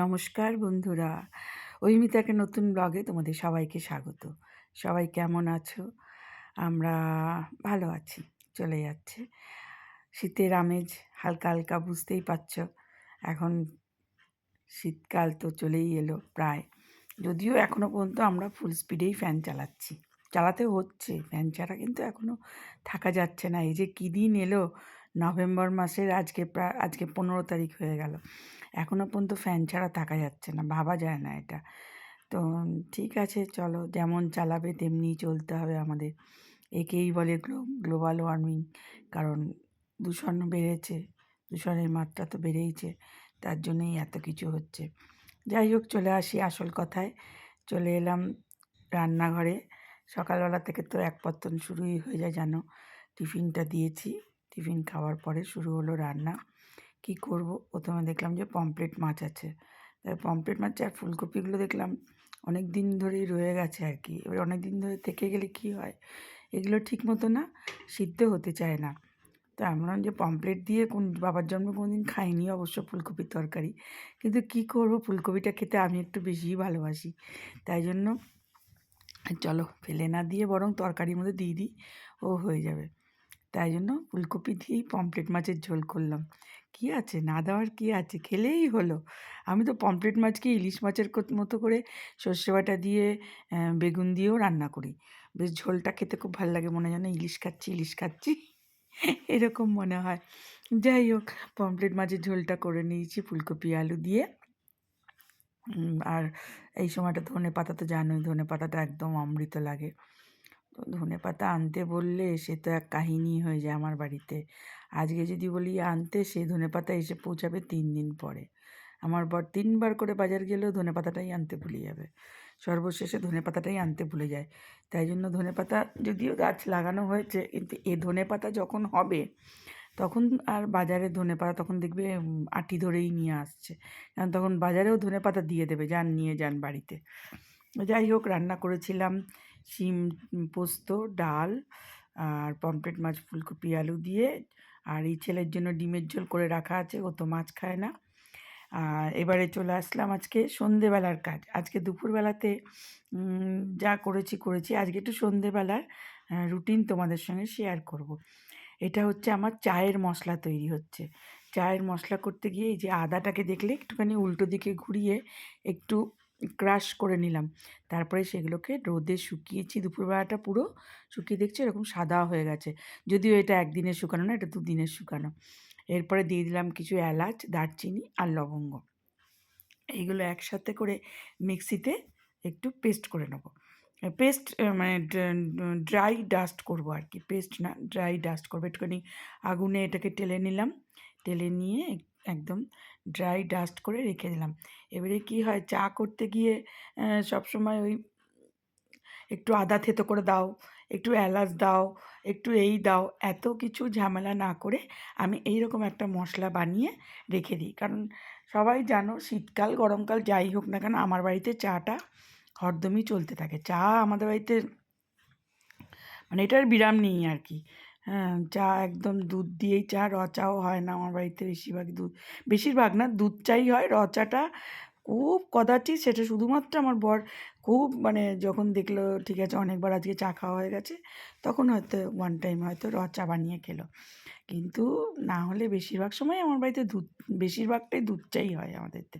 নমস্কার বন্ধুরা, ঐমিতাকে নতুন ব্লগে তোমাদের সবাইকে স্বাগত। সবাই কেমন আছো? আমরা ভালো আছি, চলে যাচ্ছে। শীতের আমেজ হালকা হালকা বুঝতেই পারছ। এখন শীতকাল তো চলেই এলো প্রায়, যদিও এখনও পর্যন্ত আমরা ফুল স্পিডেই ফ্যান চালাচ্ছি, চালাতে হচ্ছে। ফ্যান ছাড়া কিন্তু এখনও থাকা যাচ্ছে না। এই যে কী দিন এলো, নভেম্বর মাসের আজকে 15 তারিখ হয়ে গেল, এখনও পর্যন্ত ফ্যান ছাড়া থাকা যাচ্ছে না, ভাবা যায় না এটা। তো ঠিক আছে, চলো, যেমন চালাবে তেমনিই চলতে হবে আমাদের। একেই বলে গ্লোবাল ওয়ার্মিং, কারণ দূষণ বেড়েছে, দূষণের মাত্রা তো বেড়েইছে, তার জন্যই এত কিছু হচ্ছে। যাই হোক, চলে আসি আসল কথায়। চলে এলাম রান্নাঘরে। সকালবেলা থেকে তো এক পত্তন শুরুই হয়ে যায়, জানো। টিফিনটা দিয়েছি, টিফিন খাওয়ার পরে শুরু হলো রান্না। কি করব, প্রথমে দেখলাম যে পমফ্রেট মাছ আছে। তাই পমফ্রেট মাছ আর ফুলকপিগুলো দেখলাম অনেক দিন ধরেই রয়ে গেছে আর কি। এবার অনেক দিন ধরে থেকে গেলে কি হয়, এগুলো ঠিক মতো না সিদ্ধ হতে চায় না। তো আমরা যে পমফ্রেট দিয়ে বাবার জন্মে কোনো দিন খাইনি অবশ্য ফুলকপির তরকারি, কিন্তু কি করব, ফুলকপিটা খেতে আমি একটু বেশিই ভালোবাসি। তাই জন্য চলো ফেলে না দিয়ে বরং তরকারির মধ্যে দিয়ে দিই, ও হয়ে যাবে। তাই জন্য ফুলকপি দিয়েই পমফ্রেট মাছের ঝোল করলাম। কী আছে, না দেওয়ার কী আছে, খেলেই হলো। আমি তো পমফ্রেট মাছকে ইলিশ মাছের মতো করে সর্ষে বাটা দিয়ে বেগুন দিয়েও রান্না করি। বেশ ঝোলটা খেতে খুব ভালো লাগে, মনে হয় যেন ইলিশ খাচ্ছি ইলিশ খাচ্ছি এরকম মনে হয়। যাই হোক, পমফ্রেট মাছের ঝোলটা করে নিয়েছি ফুলকপি আলু দিয়ে। আর এই সময়টা ধনেপাতা তো জানোই, ধনেপাতাটা একদম অমৃত লাগে। তো ধনেপাতা আনতে বললে সে তো এক কাহিনী হয়ে যায় আমার বাড়িতে। আজকে যদি বলি আনতে, সে ধনেপাতা এসে পৌঁছাবে 3 দিন পরে। আমার বর 3বার করে বাজার গেলেও ধনেপাতাটাই আনতে ভুলে যাবে, সর্বশেষে ধনেপাতাটাই আনতে ভুলে যায়। তাই জন্য ধনেপাতা যদিও গাছ লাগানো হয়েছে, কিন্তু এ ধনেপাতা যখন হবে তখন আর বাজারে ধনেপাতা তখন দেখবে আঁটি ধরেই নিয়ে আসছে, কারণ তখন বাজারেও ধনেপাতা দিয়ে দেবে, যান নিয়ে যান বাড়িতে। যাই হোক, রান্না করেছিলাম শিম পোস্ত, ডাল আর পমফ্রেট মাছ ফুলকপি আলু দিয়ে। আর এই ছেলের জন্য ডিমের ঝোল করে রাখা আছে, ও তো মাছ খায় না। আর এবারে চলে আসলাম আজকে সন্ধেবেলার কাজ। আজকে দুপুরবেলাতে যা করেছি আজকে একটু সন্ধেবেলার রুটিন তোমাদের সঙ্গে শেয়ার করব। এটা হচ্ছে আমার চায়ের মশলা তৈরি হচ্ছে। চায়ের মশলা করতে গিয়ে এই যে আদাটাকে দেখলে একটুখানি উল্টো দিকে ঘুরিয়ে একটু ক্রাশ করে নিলাম। তারপরে সেগুলোকে রোদে শুকিয়েছি, দুপুরবেলাটা পুরো শুকিয়ে দেখছি এরকম সাদা হয়ে গেছে। যদিও এটা একদিনের শুকানো না, এটা 2 দিনের শুকানো। এরপরে দিয়ে দিলাম কিছু এলাচ, দারচিনি আর লবঙ্গ। এইগুলো একসাথে করে মিক্সিতে একটু পেস্ট করে নেবো। পেস্ট মানে ড্রাই ডাস্ট করবো আর কি, পেস্ট না, ড্রাই ডাস্ট করবো। একটুখানি আগুনে এটাকে টেলে নিলাম, টেলে নিয়ে একদম ড্রাই ডাস্ট করে রেখে দিলাম। এবারে কি হয়, চা করতে গিয়ে সবসময় ওই একটু আদা থেতো করে দাও, একটু এলাচ দাও, একটু এই দাও, এত কিছু ঝামেলা না করে আমি এইরকম একটা মশলা বানিয়ে রেখে দিই। কারণ সবাই জানো, শীতকাল গরমকাল যাই হোক না কেন, আমার বাড়িতে চাটা হরদমই চলতে থাকে। চা আমাদের বাড়িতে মানে এটার বিরাম নেই আর কি। হ্যাঁ, চা একদম দুধ দিয়েই চা, র চাও হয় না আমার বাড়িতে। বেশিরভাগ না, দুধ চাই হয়। র চাটা খুব কদাচিৎ, সেটা শুধুমাত্র আমার বর খুব মানে যখন দেখলো ঠিক আছে অনেকবার আজকে চা খাওয়া হয়ে গেছে, তখন হয়তো ওয়ান টাইম হয়তো র চা বানিয়ে খেলো। কিন্তু না হলে বেশিরভাগ সময় আমার বাড়িতে দুধ, বেশিরভাগটাই দুধ চাই হয় আমাদেরতে।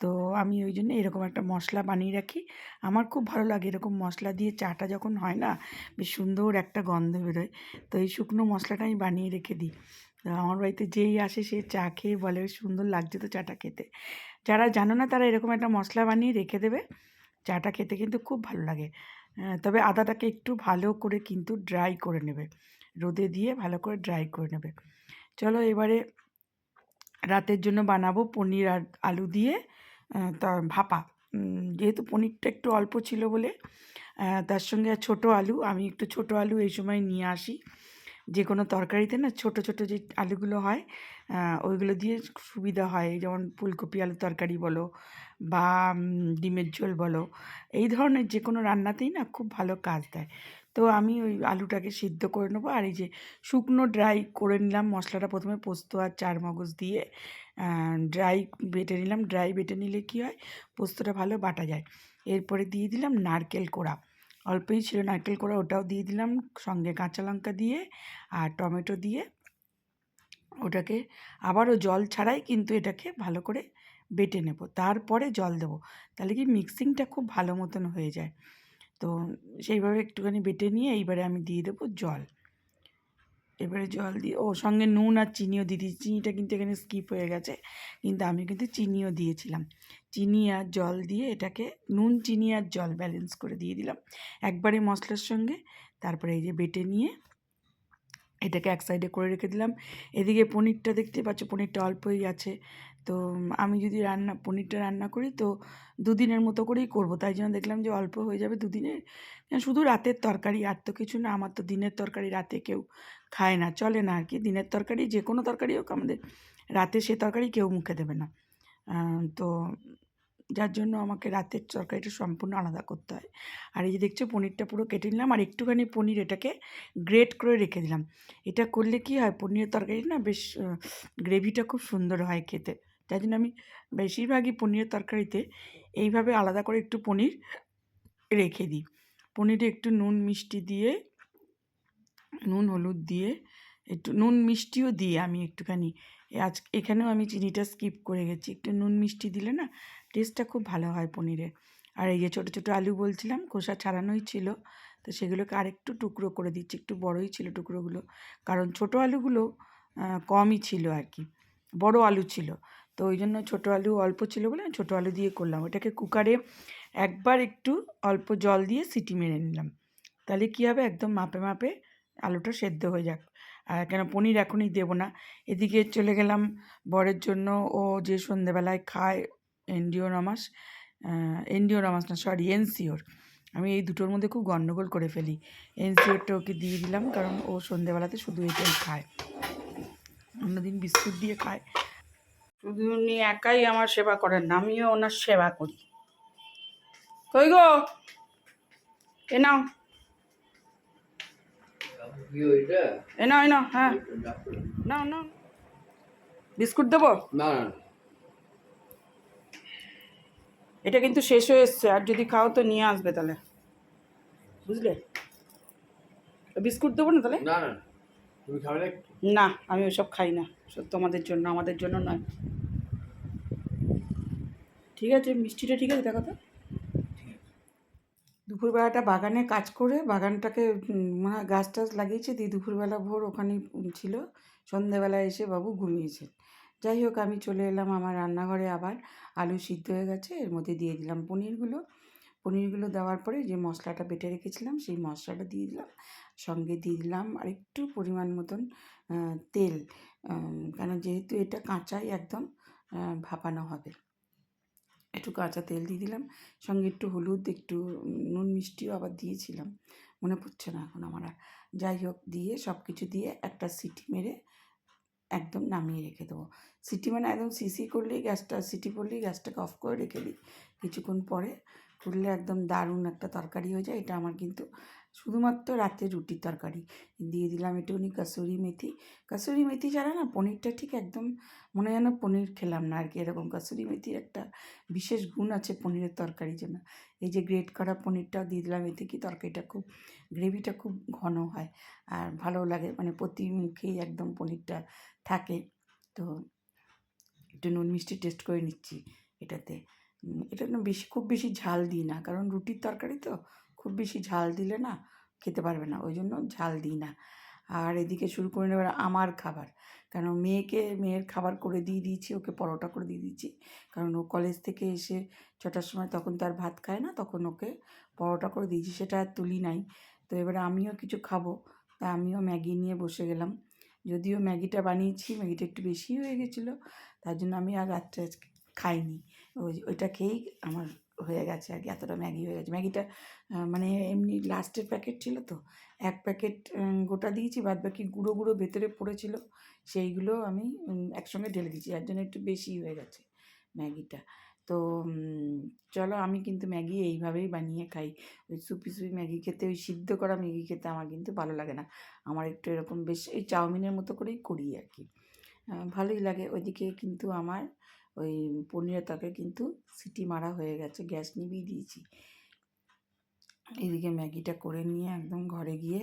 তো আমি ওই জন্য এরকম একটা মশলা বানিয়ে রাখি। আমার খুব ভালো লাগে এরকম মশলা দিয়ে চাটা যখন হয় না, বেশ সুন্দর একটা গন্ধ বেরোয়। তো এই শুকনো মশলাটা আমি বানিয়ে রেখে দিই। তো আমার বাড়িতে যেই আসে সে চা খেয়ে বলে সুন্দর লাগছে তো চাটা খেতে। যারা জানো না তারা এরকম একটা মশলা বানিয়ে রেখে দেবে, চাটা খেতে কিন্তু খুব ভালো লাগে। তবে আদাটাকে একটু ভালো করে কিন্তু ড্রাই করে নেবে, রোদে দিয়ে ভালো করে ড্রাই করে নেবে। চলো এবারে রাতের জন্য বানাবো পনির আর আলু দিয়ে তা ভাপা। যেহেতু পনিরটা একটু অল্প ছিল বলে তার সঙ্গে ছোটো আলু, আমি একটু ছোটো আলু এই সময় নিয়ে আসি। যে কোনো তরকারিতে না ছোট ছোট যে আলুগুলো হয় ওইগুলো দিয়ে সুবিধা হয়, যেমন ফুলকপি আলুর তরকারি বলো বা ডিমের ঝোল বলো, এই ধরনের যে কোনো রান্নাতেই না খুব ভালো কাজ দেয়। তো আমি ওই আলুটাকে সিদ্ধ করে নেবো, আর এই যে শুকনো ড্রাই করে নিলাম মশলাটা, প্রথমে পোস্ত আর চার মগজ দিয়ে ড্রাই বেটে নিলাম। ড্রাই বেটে নিলে কী হয়, পোস্তটা ভালো বাটা যায়। এরপরে দিয়ে দিলাম নারকেল কোড়া, অল্পই ছিল নারকেল কোড়া, ওটাও দিয়ে দিলাম, সঙ্গে কাঁচা লঙ্কা দিয়ে আর টমেটো দিয়ে ওটাকে আবারও জল ছাড়াই কিন্তু এটাকে ভালো করে বেটে নেব, তারপরে জল দেবো, তাহলে কি মিক্সিংটা খুব ভালো মতন হয়ে যায়। তো সেইভাবে একটুখানি বেটে নিয়ে এইবারে আমি দিয়ে দেবো জল। এবারে জল দিয়ে সঙ্গে নুন আর চিনিও দিয়ে দিয়েছি, চিনিটা কিন্তু এখানে স্কিপ হয়ে গেছে, কিন্তু আমি কিন্তু চিনিও দিয়েছিলাম। চিনি আর জল দিয়ে এটাকে নুন চিনি আর জল ব্যালেন্স করে দিয়ে দিলাম একবারে মশলার সঙ্গে। তারপরে এই যে বেটে নিয়ে এটাকে এক সাইডে করে রেখে দিলাম। এদিকে পনিরটা দেখতে পাচ্ছ, পনিরটা অল্পই আছে। তো আমি যদি পনিরটা রান্না করি তো দুদিনের মতো করেই করব, তাই জন্য দেখলাম যে অল্প হয়ে যাবে দুদিনের, শুধু রাতের তরকারি, আর তো কিছু না। আমার তো দিনের তরকারি রাতে কেউ খায় না, চলে না আর কি। দিনের তরকারি যে কোনো তরকারি হোক, আমাদের রাতে সে তরকারি কেউ মুখে দেবে না। তো যার জন্য আমাকে রাতের তরকারিটা সম্পূর্ণ আলাদা করতে হয়। আর এই যে দেখছো পনিরটা পুরো কেটে নিলাম, আর একটুখানি পনির এটাকে গ্রেট করে রেখে দিলাম। এটা করলে কি হয়, পনিরের তরকারি না বেশ গ্রেভিটা খুব সুন্দর হয় খেতে। যার জন্য আমি বেশিরভাগই পনিরের তরকারিতে এইভাবে আলাদা করে একটু পনির রেখে দিই। পনিরে একটু নুন মিষ্টি দিয়ে, নুন হলুদ দিয়ে, একটু নুন মিষ্টিও দিয়ে আমি একটুখানি এখানেও আমি চিনিটা স্কিপ করে গেছি। একটু নুন মিষ্টি দিলে না টেস্টটা খুব ভালো হয় পনিরের। আর এই যে ছোটো ছোটো আলু বলছিলাম, খোসা ছাড়ানোই ছিল, তো সেগুলোকে আরেকটু টুকরো করে দিচ্ছি। একটু বড়ই ছিল টুকরোগুলো, কারণ ছোটো আলুগুলো কমই ছিল আর কি, বড় আলু ছিল। তো ওই জন্য ছোটো আলু অল্প ছিল বলে ছোটো আলু দিয়ে করলাম। ওটাকে কুকারে একবার একটু অল্প জল দিয়ে সিটি মেরে নিলাম, তাহলে কী হবে, একদম মাপে মাপে আলুটা সেদ্ধ হয়ে যাক। আর কেন পনির এখনই দেবো না। এদিকে চলে গেলাম বরের জন্য, ও যে সন্ধেবেলায় খায় এন্ডিওরামাস, এন্ডিওরামাস না সরি এনসিওর। আমি এই দুটোর মধ্যে খুব গণ্ডগোল করে ফেলি। এনসিওরটা ওকে দিয়ে দিলাম, কারণ ও সন্ধেবেলাতে শুধু এটাই খায়, অন্যদিন বিস্কুট দিয়ে খায়। শুধু উনি একাই আমার সেবা করেন না, আমিও ওনার সেবা করি। কই গো, এ নাও, এ নাও, এ নাও, হ্যাঁ নাও নাও, বিস্কুট দেবো না? এটা কিন্তু শেষ হয়ে এসছে, আর যদি খাও তো নিয়ে আসবে তাহলে, বুঝলে? বিস্কুট দেবো না তাহলে? না না, তুমি খাবে না? না, আমি ওসব খাই না, সব তোমাদের জন্য, আমাদের জন্য নয়। ঠিক আছে, মিষ্টিটা ঠিক আছে, দেখো তো। দুপুরবেলাটা বাগানে কাজ করে, বাগানটাকে মানে গাছ টাছ লাগিয়েছে, দিয়ে দুপুরবেলা ভোর ওখানেই ছিল। সন্ধেবেলায় এসে বাবু ঘুমিয়েছে। যাই হোক, আমি চলে এলাম আমার রান্নাঘরে। আবার আলু সিদ্ধ হয়ে গেছে, এর মধ্যে দিয়ে দিলাম পনিরগুলো দেওয়ার পরে যে মশলাটা বেটে রেখেছিলাম সেই মশলাটা দিয়ে দিলাম, সঙ্গে দিয়ে দিলাম আর একটু পরিমাণ মতন তেল, কারণ যেহেতু এটা কাঁচাই একদম ভাপানো হবে, একটু কাঁচা তেল দিয়ে দিলাম, সঙ্গে একটু হলুদ, একটু নুন মিষ্টিও আবার দিয়েছিলাম, মনে পড়ছে না এখন আমার। যাই হোক, দিয়ে সব কিছু দিয়ে একটা সিটি মেরে একদম নামিয়ে রেখে দেবো। সিটি মানে একদম সিটি পড়লেই গ্যাসটাকে অফ করে রেখে দিই। কিছুক্ষণ পরে ফুটলে একদম দারুণ একটা তরকারি হয়ে যায়। এটা আমার কিন্তু শুধুমাত্র রাতে রুটির তরকারি। দিয়ে দিলাম একটুখানি কাসুরি মেথি ছাড়া না পনিরটা ঠিক একদম মনে হয় যেন পনির খেলাম না আর কি, এরকম। কাসুরি মেথির একটা বিশেষ গুণ আছে পনিরের তরকারির জন্য। এই যে গ্রেট করা পনিরটাও দিয়ে দিলাম, এতে কি তরকারিটা খুব, গ্রেভিটা খুব ঘন হয় আর ভালো লাগে, মানে প্রতি মুখেই একদম পনিরটা থাকে। তো একটু নুন মিষ্টি টেস্ট করে নিচ্ছি এটাতে। এটা না খুব বেশি ঝাল দিই না, কারণ রুটির তরকারি তো খুব বেশি ঝাল দিলে না খেতে পারবে না, ওই জন্য ঝাল দিই না। আর এদিকে শুরু করে নেবার আমার খাবার, কারণ মেয়ের খাবার করে দিয়ে দিয়েছি, ওকে পরোটা করে দিয়ে দিয়েছি, কারণ ও কলেজ থেকে এসে 6টার সময় তখন তো আর ভাত খায় না, তখন ওকে পরোটা করে দিয়েছি, সেটা আর তুলি নাই। তো এবারে আমিও কিছু খাবো, তা আমিও ম্যাগি নিয়ে বসে গেলাম। যদিও ম্যাগিটা বানিয়েছি, ম্যাগিটা একটু বেশি হয়ে গেছিলো, তার জন্য আমি আর রাত্রে আজকে খাইনি। ওইটা খেয়েই আমার হয়ে গেছে আর কি, এতটা ম্যাগি হয়ে গেছে। ম্যাগিটা মানে এমনি লাস্টের প্যাকেট ছিল তো, এক প্যাকেট গোটা দিয়েছি, বাদ বাকি গুঁড়ো গুঁড়ো ভেতরে পড়েছিল, সেইগুলো আমি একসঙ্গে ঢেলে দিয়েছি, যার জন্য একটু বেশি হয়ে গেছে ম্যাগিটা। তো চলো, আমি কিন্তু ম্যাগি এইভাবেই বানিয়ে খাই। ওই সুপি সুপি ম্যাগি খেতে, ওই সিদ্ধ করা ম্যাগি খেতে আমার কিন্তু ভালো লাগে না। আমার একটু এরকম বেশ এই চাউমিনের মতো করেই করি আর কি, ভালোই লাগে। ওইদিকে কিন্তু আমার ওই পনিরের তরকারি কিন্তু সিটি মারা হয়ে গেছে, গ্যাস নিভিয়ে দিয়েছি। এদিকে ম্যাগিটা করে নিয়ে একদম ঘরে গিয়ে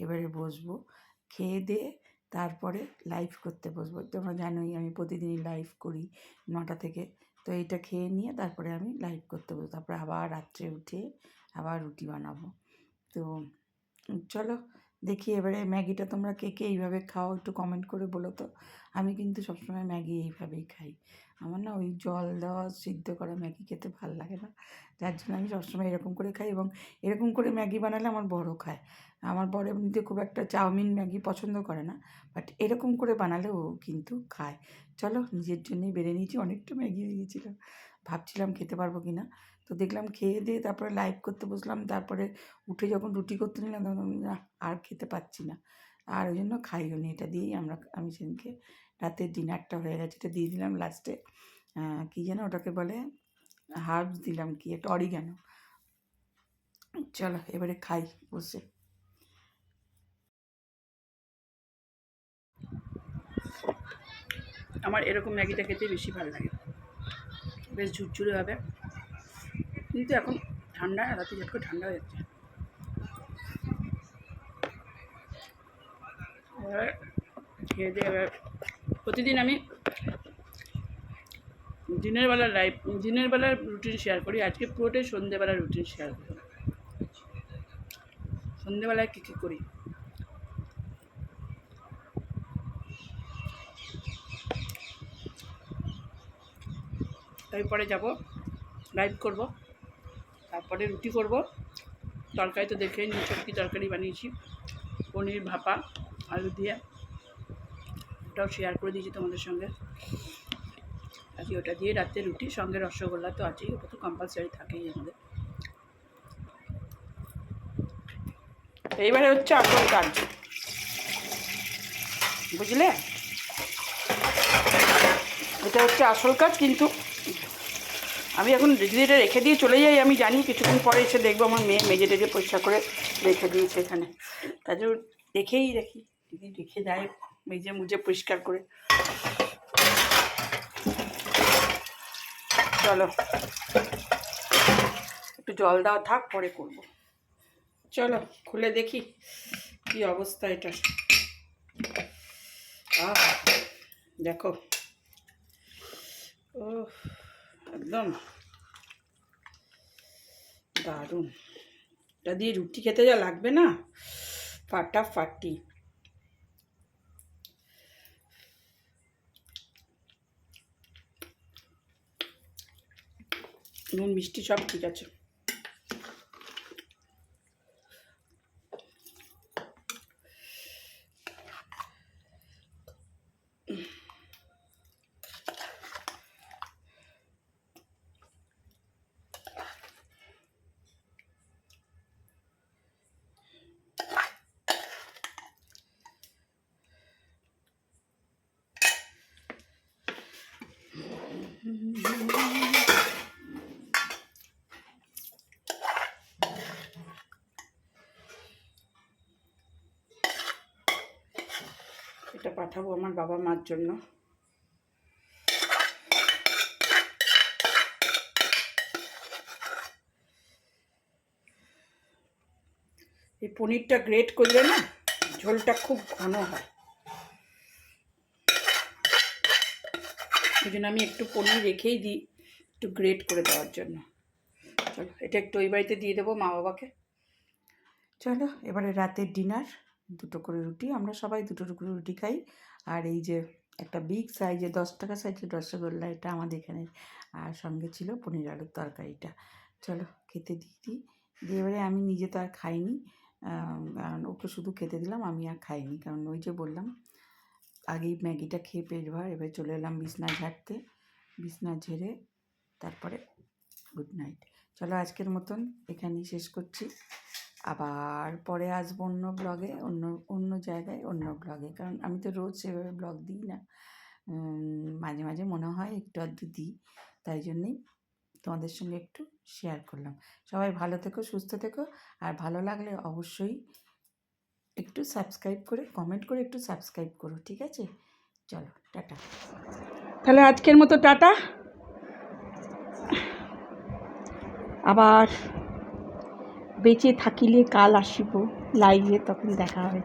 এবারে বসবো, খেয়ে দিয়ে তারপরে লাইভ করতে বসবো। তোমরা জানোই আমি প্রতিদিনই লাইভ করি 9টা থেকে। তো এইটা খেয়ে নিয়ে তারপরে আমি লাইভ করতে বসবো, তারপরে আবার রাত্রে উঠে আবার রুটি বানাবো। তো চলো দেখি এবারে ম্যাগিটা তোমরা কে কে এইভাবে খাও একটু কমেন্ট করে বলো তো। আমি কিন্তু সবসময় ম্যাগি এইভাবেই খাই। আমার না ওই জল দেওয়া সিদ্ধ করা ম্যাগি খেতে ভালো লাগে না, যার জন্য আমি সবসময় এরকম করে খাই। এবং এরকম করে ম্যাগি বানালে আমার বড় খায়। আমার বড় এমনিতে খুব একটা চাউমিন ম্যাগি পছন্দ করে না, বাট এরকম করে বানালে ও কিন্তু খায়। চলো, নিজের জন্যই বেড়ে নিয়েছি, অনেকটা ম্যাগি হয়ে গিয়েছিলো, ভাবছিলাম খেতে পারবো কি না। তো দেখলাম খেয়ে দিয়ে তারপরে লাইভ করতে বসলাম, তারপরে উঠে যখন রুটি করতে নিলাম তখন না আর খেতে পাচ্ছি না, আর ওই জন্য খাইও নি। এটা দিয়েই আমি সেদিনকে রাতের ডিনারটা হয়ে গেছে। এটা দিয়ে দিলাম লাস্টে, কী যেন ওটাকে বলে, হার্বস দিলাম, কি একটা অরিগ্যানো। চলো এবারে খাই বসে। আমার এরকম ম্যাগিটা খেতে বেশি ভালো লাগে, বেশ ঝুরঝুরে হবে। কিন্তু এখন ঠান্ডা, রাতে ঝট করে ঠান্ডা হয়ে যাচ্ছে। এবার খেয়ে দিয়ে এবার প্রতিদিন আমি দিনের বেলার রুটিন শেয়ার করি, আজকে পুরোটাই সন্ধ্যেবেলার রুটিন শেয়ার করি। সন্ধ্যেবেলায় কী কী করি তারপরে যাব লাইভ করব, তারপরে রুটি করব। তরকারি তো দেখেই নিচে কী তরকারি বানিয়েছি, পনির ভাপা আলু দিয়ে, ওটাও শেয়ার করে দিয়েছি তোমাদের সঙ্গে। আজকে ওটা দিয়ে রাতে রুটি, সঙ্গে রসগোল্লা তো আছেই, ওটা তো কম্পালসারি থাকেই আমাদের। এইবারে হচ্ছে আসল কাজ, বুঝলে, এটা হচ্ছে আসল কাজ। কিন্তু আমি এখন যদি এটা রেখে দিয়ে চলে যাই, আমি জানি কিছুক্ষণ পরে এসে দেখবো আমার মেয়ে মেজে টেজে পরিষ্কার করে রেখে দিয়েছে এখানে, তার জন্য রেখেই রাখি, যদি রেখে দেয় মেজে মুজে পরিষ্কার করে। চলো একটু জল দেওয়া থাক, পরে করব। চলো খুলে দেখি কি অবস্থা এটা। দেখো, ও একদম দারুণ। এটা দিয়ে রুটি খেতে যা লাগবে না, ফাটাফাটি। নুন মিষ্টি সব ঠিক আছে। এটা পাঠাবো আমার বাবা মার জন্য। এই পনিরটা গ্রেট করলে না ঝোলটা খুব ঘন হয়, ওই জন্য আমি একটু পনির রেখেই দিই একটু গ্রেট করে দেওয়ার জন্য। চলো এটা একটু ওই বাড়িতে দিয়ে দেবো মা বাবাকে। চলো এবারে রাতের ডিনার, দুটো করে রুটি, আমরা সবাই দুটো করে রুটি খাই। আর এই যে একটা বিগ সাইজে 10 টাকা সাইজের রসগোল্লা, এটা আমাদের এখানে, আর সঙ্গে ছিল পনির আলুর তরকারিটা। চলো খেতে দিই। এবারে আমি নিজে তো আর খাইনি, কারণ ওকে শুধু খেতে দিলাম, আমি আর খাইনি, কারণ ওই যে বললাম আগেই ম্যাগিটা খেয়ে পেট ভর। এবার চলে এলাম বিছনা ঝাড়তে, বিছনা ঝেড়ে তারপরে গুড নাইট। চলো আজকের মতন এখানেই শেষ করছি। আবার পরে আসবো অন্য ব্লগে, অন্য জায়গায়, অন্য ব্লগে। কারণ আমি তো রোজ সেভাবে ব্লগ দিই না, মাঝে মাঝে মনে হয় একটু আধটু দিই, তাই জন্যেই তোমাদের সঙ্গে একটু শেয়ার করলাম। সবাই ভালো থেকো, সুস্থ থেকো, আর ভালো লাগলে অবশ্যই একটু সাবস্ক্রাইব করে, কমেন্ট করে একটু সাবস্ক্রাইব করো, ঠিক আছে? চলো টাটা। তাহলে আজকের মতো টাটা। আবার বেঁচে থাকিলে কাল আসিব লাইভে, তখন দেখা হবে।